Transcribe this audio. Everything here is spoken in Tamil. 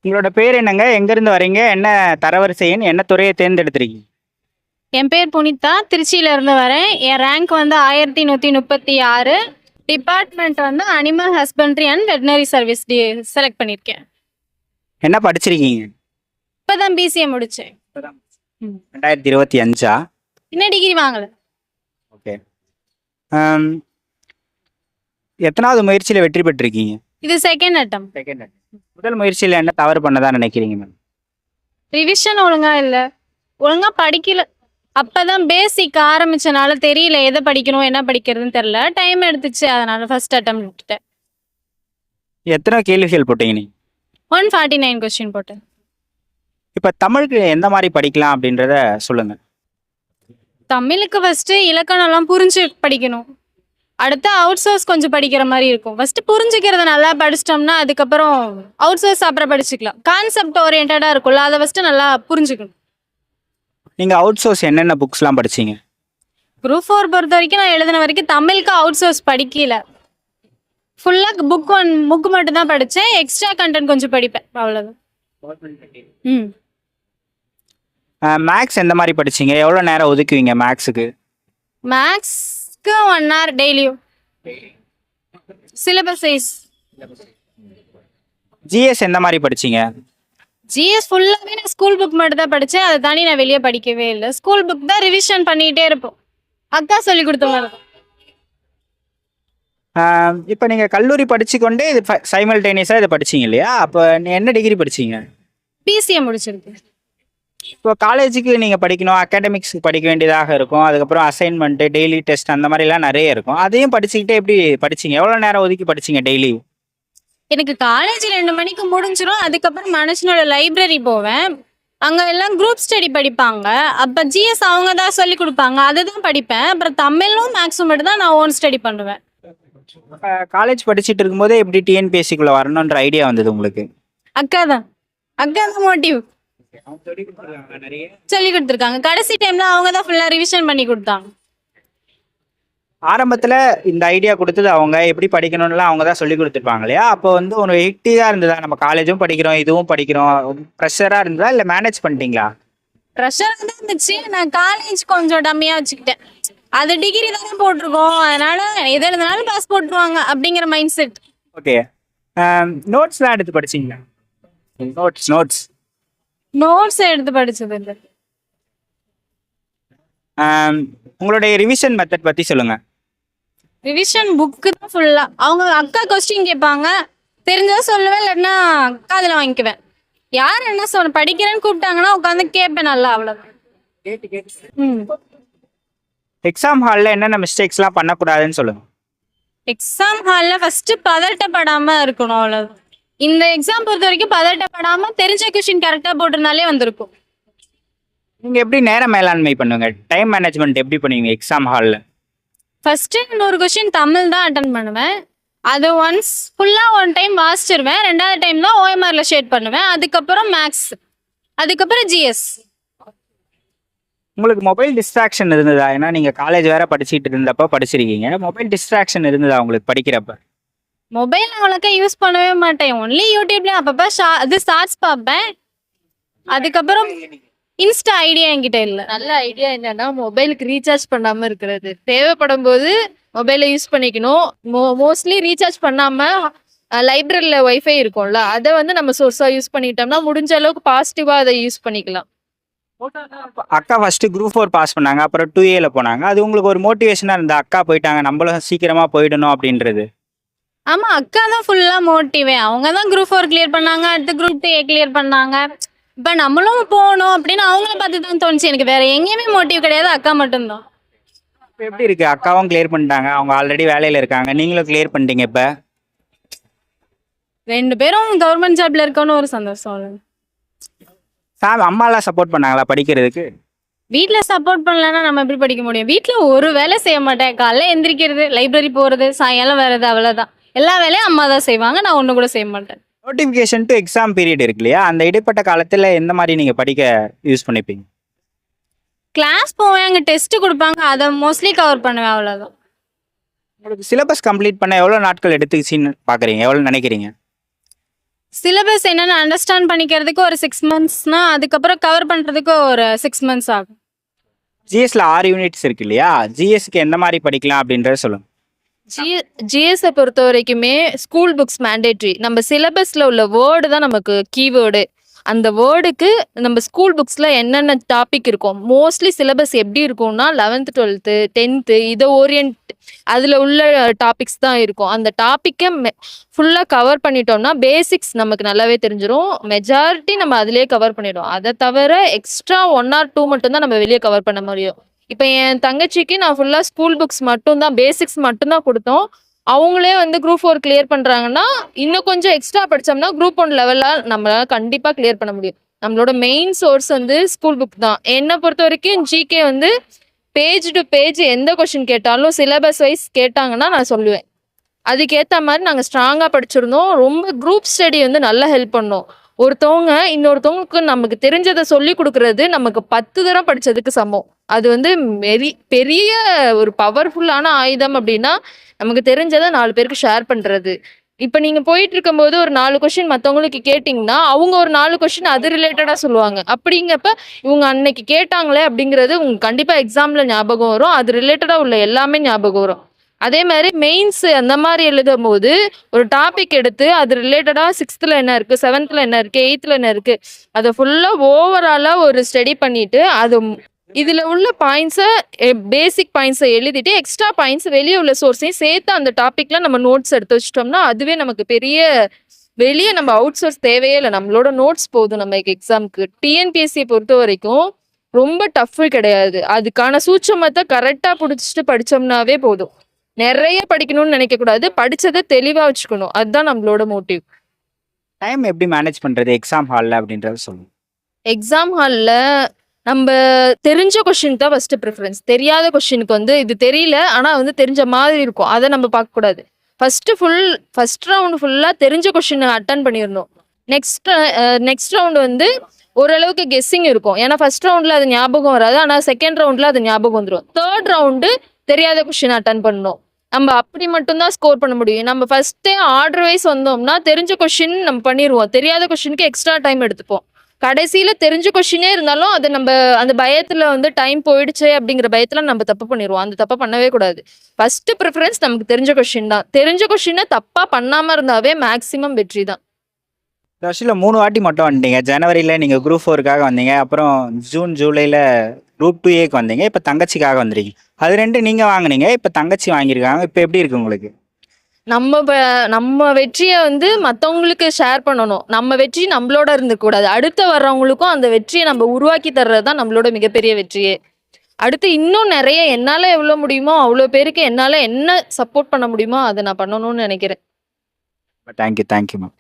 உங்களோட பேர் என்னங்க? எங்கேருந்து வரீங்க? என்ன தரவரிசை எண்? என்ன துறையை தேர்ந்தெடுத்திருக்கீங்க? என் பேர் புனிதா. திருச்சியில இருந்து வரேன். என் ரேங்க் வந்து 1136. டிபார்ட்மெண்ட் வந்து animal husbandry and veterinary service select பண்ணியிருக்கேன். என்ன படிச்சிருக்கீங்க? இப்பதான் பிசிஏ முடிச்சேன். 2025ஆ? இன்னும் டிகிரி வாங்கல. ஓகே. ஆம், எத்தனாவது முயற்சியில் வெற்றி பெற்றிருக்கீங்க? இது செகண்ட் அட்டம். செகண்ட். முதல் முயற்சியில் என்ன தவறு பண்ணதா நினைக்கிறீங்க மேம்? ரிவிஷன் ஒழுங்கா இல்ல, ஒழுங்கா படிக்கல. அப்பதான் பேசிக் ஆரம்பிச்சனால தெரியல எதை படிக்கணும் என்ன படிக்கிறதுன்னு தெரியல. டைம் எடுத்துச்சு, அதனால ஃபர்ஸ்ட் அட்டம் விட்டுட்டேன். எத்தனை கேள்விகள் போட்டீங்க நீங்க? 149 கொஸ்டின் போட்டேன். இப்போ தமிழுக்கு எந்த மாதிரி படிக்கலாம் அப்படின்றத சொல்லுங்க. தமிழுக்கு ஃபர்ஸ்ட் இலக்கணம்லாம் புரிஞ்சு படிக்கணும். அடுத்து அவுட் சோர்ஸ் கொஞ்சம் படிக்கிற மாதிரி இருக்கும். ஃபர்ஸ்ட் புரிஞ்சுக்கிறத நல்லா படிச்சிட்டோம்னா அதுக்கப்புறம் அவுட் சோர்ஸ் அப்புறம் படிச்சுக்கலாம். கான்செப்ட் ஓரியன்டா இருக்கும்ல, அதை ஃபர்ஸ்ட் நல்லா புரிஞ்சுக்கணும். நீங்கள் அவுட் சோர்ஸ் என்னென்ன புக்ஸ்லாம் படிச்சீங்க? குரூப் 4 பொறுத்த வரைக்கும் நான் எழுதின வரைக்கும் தமிழுக்கு அவுட் சோர்ஸ் படிக்கல. ஃபுல்லாக புக் மட்டும் தான் படித்தேன். எக்ஸ்ட்ரா கண்டென்ட் கொஞ்சம் படிப்பேன், அவ்வளோதான். ம் மேக்ஸ் எந்த மாதிரி படிச்சீங்க? எவ்வளோ நேரம் ஒதுக்குவீங்க மேக்ஸுக்கு? மேக்ஸ்க்கு 1 hour டெய்லியும். Syllabus wise. ஜிஎஸ் எந்த மாதிரி படிச்சீங்க? ஜிஎஸ் ஃபுல்லாகவே நான் ஸ்கூல் புக் மட்டும் தான் படித்தேன். அதை தாண்டி நான் வெளியே படிக்கவே இல்லை. ஸ்கூல் புக் தான் ரிவிஷன் பண்ணிகிட்டே இருப்போம். அக்கா சொல்லி கொடுத்த மாதிரி. இப்போ நீங்கள் கல்லூரி படிச்சுக்கொண்டே இது சைமல்டேனியஸாக இதை படிச்சீங்க இல்லையா? அப்போ நீ என்ன டிகிரி படிச்சீங்க? பிசிஏ முடிச்சிருக்கு. இப்போ காலேஜுக்கு நீங்கள் படிக்கணும், அகாடமிக்ஸ் படிக்க வேண்டியதாக இருக்கும். அதுக்கப்புறம் அசைன்மெண்ட்டு, டெய்லி டெஸ்ட் அந்த மாதிரிலாம் நிறைய இருக்கும். அதையும் படிச்சுக்கிட்டே எப்படி படிச்சீங்க? எவ்வளோ நேரம் ஒதுக்கி படிச்சீங்க டெய்லி? எனக்கு காலேஜ் 2 மணிக்கு முடிஞ்சிடும். அதுக்கப்புறம் மனுஷனோட லைப்ரரி போவேன். அங்கே எல்லாம் குரூப் ஸ்டடி படிப்பாங்க. அப்போ ஜிஎஸ் அவங்க தான் சொல்லி கொடுப்பாங்க, அதுதான் படிப்பேன். அப்புறம் தமிழும் மேக்ஸும் மட்டும் தான் நான் ஓன் ஸ்டடி பண்ணுவேன். காலேஜ் படிச்சுட்டு இருக்கும்போதே எப்படி டிஎன்பிஎஸ்சிக்குள்ளே வரணுன்ற ஐடியா வந்தது உங்களுக்கு? அக்கா தான் மோட்டிவ் சொல்லி கொடுத்துருக்காங்க. கடைசி டைம்ல அவங்க தான் ஃபுல்லாக ரிவிஷன் பண்ணி கொடுத்தாங்க. ஆரம்பத்தில் இந்த ஐடியா கொடுத்தது அவங்க, எப்படி படிக்கணும்லாம் அவங்க தான் சொல்லி கொடுத்துருப்பாங்க இல்லையா? அப்போ வந்து ஒரு ஹெக்டிக்காக இருந்ததா? நம்ம காலேஜும் படிக்கிறோம், இதுவும் படிக்கிறோம், ப்ரெஷராக இருந்ததா இல்லை மேனேஜ் பண்ணிட்டீங்களா? ப்ரெஷர் தான் இருந்துச்சு. நான் காலேஜ் கொஞ்சம் டம்மியாக வச்சுக்கிட்டேன். அது டிகிரி தானே போட்டிருக்கோம், அதனால எது எழுதினாலும் பாஸ் போட்டுருவாங்க அப்படிங்கிற மைண்ட் செட். ஓகே. நோட்ஸ்லாம் எடுத்து படிச்சிங்களா? நோட்ஸ் எடுத்து படிச்சது இல்லை. உங்களுடைய ரிவிஷன் மெத்தட் பற்றி சொல்லுங்கள். ரிவிஷன் புக்கு தான் ஃபுல்லா. அவங்க அக்கா கொஸ்டின் கேட்பாங்க, தெரிஞ்சதா சொல்லுவேன், இல்லைன்னா காதில் வாங்கிக்குவேன். யார் என்ன படிக்கிறேன்னு கூப்பிட்டாங்கன்னா உட்காந்து கேட்பேன் நல்லா, அவ்வளோதான். ம் எக்ஸாம் ஹாலில் என்னென்ன மிஸ்டேக்ஸ்லாம் பண்ணக்கூடாதுன்னு சொல்லுங்கள். எக்ஸாம் ஹாலில் ஃபர்ஸ்ட் பதட்டப்படாமல் இருக்கணும், அவ்வளோதான். இந்த எக்ஸாம் பொறுத்த வரைக்கும் பதட்டப்படாமல் தெரிஞ்ச கொஸ்டின் கரெக்டாக போட்டிருந்தாலே வந்திருக்கும். நீங்கள் எப்படி நேர மேலாண்மை பண்ணுவீங்க? டைம் மேனேஜ்மெண்ட் எப்படி பண்ணுவீங்க எக்ஸாம் ஹாலில்? ஃபர்ஸ்ட்டு 100 கொஸ்டின் தமிழ் தான் அட்டன் பண்ணுவேன். அது ஒன்ஸ் ஃபுல்லாக 1 டைம் வாசிச்சிருவேன். 2வது டைம் தான் ஓஎம்ஆரில் ஷேட் பண்ணுவேன். அதுக்கப்புறம் மேக்ஸ், அதுக்கப்புறம் ஜிஎஸ். உங்களுக்கு மொபைல் டிஸ்ட்ராக்ஷன் இருந்ததா? ஏன்னா நீங்கள் காலேஜ் வேற படிச்சுட்டு இருந்தப்போ படிச்சிருக்கீங்க. மொபைல் டிஸ்ட்ராக்ஷன் இருந்ததா உங்களுக்கு படிக்கிறப்ப? மொபைல் அவ்வளோக்கா யூஸ் பண்ணவே மாட்டேன். ஒன்லி யூடியூப்ல அப்பப்போ ஷார்ட்ஸ் பார்ப்பேன். அதுக்கப்புறம் இன்ஸ்டா ஐடியா என்கிட்ட இல்லை. நல்ல ஐடியா என்னன்னா, மொபைலுக்கு ரீசார்ஜ் பண்ணாம இருக்கிறது. தேவைப்படும் போது மொபைலை யூஸ் பண்ணிக்கணும். மோஸ்ட்லி ரீசார்ஜ் பண்ணாம லைப்ரரியில வைஃபை இருக்கும்ல, அதை வந்து நம்ம சோர்ஸா யூஸ் பண்ணிட்டோம்னா முடிஞ்ச அளவுக்கு பாசிட்டிவா அதை யூஸ் பண்ணிக்கலாம். அக்கா ஃபர்ஸ்ட் குரூப் 4 பாஸ் பண்ணாங்க, அப்புறம் 2Aல போனாங்க. அது உங்களுக்கு ஒரு மோட்டிவேஷனாக இருந்தா? அக்கா போயிட்டாங்க, நம்மளும் சீக்கிரமா போயிடணும் அப்படின்றது. ஆமாம், அக்கா தான் ஃபுல்லாக மோட்டிவே. அவங்க தான் குரூப் 4 கிளியர் பண்ணாங்க, அடுத்து குரூப் 2A கிளியர் பண்ணாங்க. இப்போ நம்மளும் போகணும் அப்படின்னு அவங்கள பார்த்து தான் தோணுச்சு. எனக்கு வேற எங்கேயுமே மோட்டிவ் கிடையாது, அக்கா மட்டும்தான். இப்போ எப்படி இருக்கு? அக்காவும் கிளியர் பண்ணிட்டாங்க, அவங்க ஆல்ரெடி வேலையில் இருக்காங்க, நீங்களும் கிளியர் பண்ணிட்டீங்க. இப்போ 2 பேரும் கவர்மெண்ட் ஜாப்ல இருக்கோன்னு ஒரு சந்தோஷம். அம்மாலாம் சப்போர்ட் பண்ணாங்களா படிக்கிறதுக்கு? வீட்டில் சப்போர்ட் பண்ணலன்னா நம்ம எப்படி படிக்க முடியும்? வீட்டில் ஒரு வேலை செய்ய மாட்டேன். காலைல எந்திரிக்கிறது, லைப்ரரி போகிறது, சாயங்காலம் வர்றது, அவ்வளோதான். எல்லா வேலையும் அம்மா தான் செய்வாங்க, நான் ஒன்று கூட செய்ய மாட்டேன். நோட்டிஃபிகேஷன் டு எக்ஸாம் பீரியட் இருக்கு இல்லையா? அந்த இடைப்பட்ட காலத்தில் எந்த மாதிரி நீங்கள் படிக்க யூஸ் பண்ணிப்பீங்க? கிளாஸ் போவேன், அங்கே டெஸ்ட் கொடுப்பாங்க, அதை மோஸ்ட்லி கவர் பண்ணுவேன், அவ்வளோதான். உங்களுக்கு சிலபஸ் கம்ப்ளீட் பண்ண எவ்வளோ நாட்கள் எடுத்துக்கிச்சின்னு பார்க்குறீங்க? எவ்வளோ நினைக்கிறீங்க? சிலபஸ் என்னன்னு அண்டர்ஸ்டாண்ட் பண்ணிக்கிறதுக்கு ஒரு 6 மந்த்ஸ்னா அதுக்கப்புறம் கவர் பண்ணுறதுக்கு ஒரு 6 மந்த்ஸ் ஆகும். ஜிஎஸ்ல 6 யூனிட்ஸ் இருக்கு இல்லையா? ஜிஎஸ்க்கு எந்த மாதிரி படிக்கலாம் அப்படின்றத சொல்லுங்க. ஜிஎஸ்ஸை பொறுத்த வரைக்குமே ஸ்கூல் புக்ஸ் மேண்டேட்ரி. நம்ம சிலபஸ்ல உள்ள வேர்டு தான் நமக்கு கீவேர்டு. அந்த வேர்டுக்கு நம்ம ஸ்கூல் புக்ஸ்ல என்னென்ன டாபிக் இருக்கும், மோஸ்ட்லி சிலபஸ் எப்படி இருக்கும்னா 11th 12th 10th இதை ஓரியன்ட் அதில் உள்ள டாபிக்ஸ் தான் இருக்கும். அந்த டாப்பிக்கை ஃபுல்லாக கவர் பண்ணிட்டோம்னா பேசிக்ஸ் நமக்கு நல்லாவே தெரிஞ்சிடும். மெஜாரிட்டி நம்ம அதிலே கவர் பண்ணிடும். அதை தவிர எக்ஸ்ட்ரா 1 or 2 மட்டும்தான் நம்ம வெளியே கவர் பண்ண முடியும். இப்போ என் தங்கச்சிக்கு நான் ஃபுல்லாக ஸ்கூல் புக்ஸ் மட்டும்தான், பேசிக்ஸ் மட்டும்தான் கொடுத்தோம். அவங்களே வந்து குரூப் 4 கிளியர் பண்ணுறாங்கன்னா இன்னும் கொஞ்சம் எக்ஸ்ட்ரா படித்தோம்னா குரூப் 1 லெவலில் நம்மளால கண்டிப்பாக கிளியர் பண்ண முடியும். நம்மளோட மெயின் சோர்ஸ் வந்து ஸ்கூல் புக் தான். என்னை பொறுத்த வரைக்கும் ஜிகே வந்து பேஜ் டு பேஜ் எந்த கொஷின் கேட்டாலும் சிலபஸ் வைஸ் கேட்டாங்கன்னா நான் சொல்லுவேன். அதுக்கேற்ற மாதிரி நாங்கள் ஸ்ட்ராங்காக படிச்சிருந்தோம். ரொம்ப குரூப் ஸ்டடி வந்து நல்லா ஹெல்ப் பண்ணோம். ஒருத்தவங்க இன்னொருத்தவங்களுக்கு நமக்கு தெரிஞ்சதை சொல்லி கொடுக்கறது நமக்கு 10 தடவை படித்ததுக்கு சமம். அது வந்து பெரிய ஒரு பவர்ஃபுல்லான ஆயுதம். அப்படின்னா நமக்கு தெரிஞ்சதை 4 பேருக்கு ஷேர் பண்ணுறது. இப்போ நீங்கள் போயிட்டு இருக்கும்போது ஒரு 4 கொஷின் மற்றவங்களுக்கு கேட்டிங்கன்னா அவங்க ஒரு 4 கொஷின் அது ரிலேட்டடாக சொல்லுவாங்க. அப்படிங்கப்ப இவங்க அன்னைக்கு கேட்டாங்களே அப்படிங்கிறது உங்களுக்கு கண்டிப்பாக எக்ஸாமில் ஞாபகம் வரும். அது ரிலேட்டடாக உள்ள எல்லாமே ஞாபகம் வரும். அதே மாதிரி மெயின்ஸ் அந்த மாதிரி எழுதும் போது ஒரு டாபிக் எடுத்து அது ரிலேட்டடாக 6th என்ன இருக்குது, 7th என்ன இருக்குது, 8th என்ன இருக்குது, அதை ஃபுல்லாக ஓவராலாக ஒரு ஸ்டடி பண்ணிட்டு அது இதில் உள்ள பாயிண்ட்ஸை பேசிக் பாயிண்ட்ஸை எழுதிட்டு எக்ஸ்ட்ரா பாயிண்ட்ஸ் வெளியே உள்ள சோர்ஸையும் சேர்த்து அந்த டாப்பிக்கில் நம்ம நோட்ஸ் எடுத்து வச்சிட்டோம்னா அதுவே நமக்கு வெளியே நம்ம அவுட் சோர்ஸ் தேவையே இல்லை. நம்மளோட நோட்ஸ் போதும் நமக்கு எக்ஸாமுக்கு. டிஎன்பிஎஸ்சியை பொறுத்த வரைக்கும் ரொம்ப டஃப்பு கிடையாது. அதுக்கான சூட்சமத்தை கரெக்டாக பிடிச்சிட்டு படித்தோம்னாவே போதும். நிறைய படிக்கணும்னு நினைக்கக்கூடாது, படித்ததை தெளிவாக வச்சுக்கணும். அதுதான் நம்மளோட மோட்டிவ். டைம் எப்படி மேனேஜ் பண்ணுறது எக்ஸாம் ஹாலில் அப்படின்றத சொல்லுங்க. எக்ஸாம் ஹாலில் நம்ம தெரிஞ்ச கொஷின் தான் ஃபர்ஸ்ட் ப்ரிஃபரன்ஸ். தெரியாத கொஷினுக்கு வந்து இது தெரியல ஆனால் வந்து தெரிஞ்ச மாதிரி இருக்கும், அதை நம்ம பார்க்கக்கூடாது. ஃபர்ஸ்ட் ரவுண்டு ஃபுல்லாக தெரிஞ்ச கொஷினை அட்டன் பண்ணிடணும். நெக்ஸ்ட் ரவுண்டு வந்து ஓரளவுக்கு கெஸ்ஸிங் இருக்கும். ஏன்னா ஃபர்ஸ்ட் ரவுண்டில் அது ஞாபகம் வராது, ஆனால் செகண்ட் ரவுண்டில் அது ஞாபகம் வந்துடும். தேர்ட் ரவுண்டு தெரியாத கொஷின் அட்டன் பண்ணணும். நம்ம அப்படி மட்டும்தான் ஸ்கோர் பண்ண முடியும். நம்ம ஃபர்ஸ்டே ஆர்டர் வைஸ் வந்தோம்னா தெரிஞ்ச கொஷின் நம்ம பண்ணிடுவோம், தெரியாத கொஷினுக்கு எக்ஸ்ட்ரா டைம் எடுத்துப்போம். கடைசியில் தெரிஞ்ச கொஷினே இருந்தாலும் அது நம்ம அந்த பயத்தில் வந்து டைம் போயிடுச்சு அப்படிங்கிற பயத்தில் நம்ம தப்பு பண்ணிடுவோம். அந்த தப்பை பண்ணவே கூடாது. ஃபர்ஸ்ட் ப்ரிஃபரன்ஸ் நமக்கு தெரிஞ்ச கொஷின் தான். தெரிஞ்ச கொஷினை தப்பாக பண்ணாமல் இருந்தாவே மேக்ஸிமம் வெற்றி தான். வருஷத்தில் 3 வாட்டி மட்டும் வந்துட்டீங்க. ஜனவரியில் நீங்கள் குரூப் 4க்காக வந்தீங்க, அப்புறம் ஜூன் ஜூலையில் குரூப் 2A வந்தீங்க, இப்போ தங்கச்சிக்காக வந்துருக்கீங்க. அது 2 நீங்கள் வாங்கினீங்க, இப்போ தங்கச்சி வாங்கியிருக்காங்க. இப்போ எப்படி இருக்கு உங்களுக்கு? நம்ம வெற்றியை வந்து மற்றவங்களுக்கு ஷேர் பண்ணணும். நம்ம வெற்றி நம்மளோட இருந்துக்கூடாது, அடுத்து வர்றவங்களுக்கும் அந்த வெற்றியை நம்ம உருவாக்கி தர்றது தான் நம்மளோட மிகப்பெரிய வெற்றியே. அடுத்து இன்னும் நிறைய என்னால் எவ்வளோ முடியுமோ அவ்வளோ பேருக்கு என்னால் என்ன சப்போர்ட் பண்ண முடியுமோ அதை நான் பண்ணணும்னு நினைக்கிறேன். Thank you ma'am.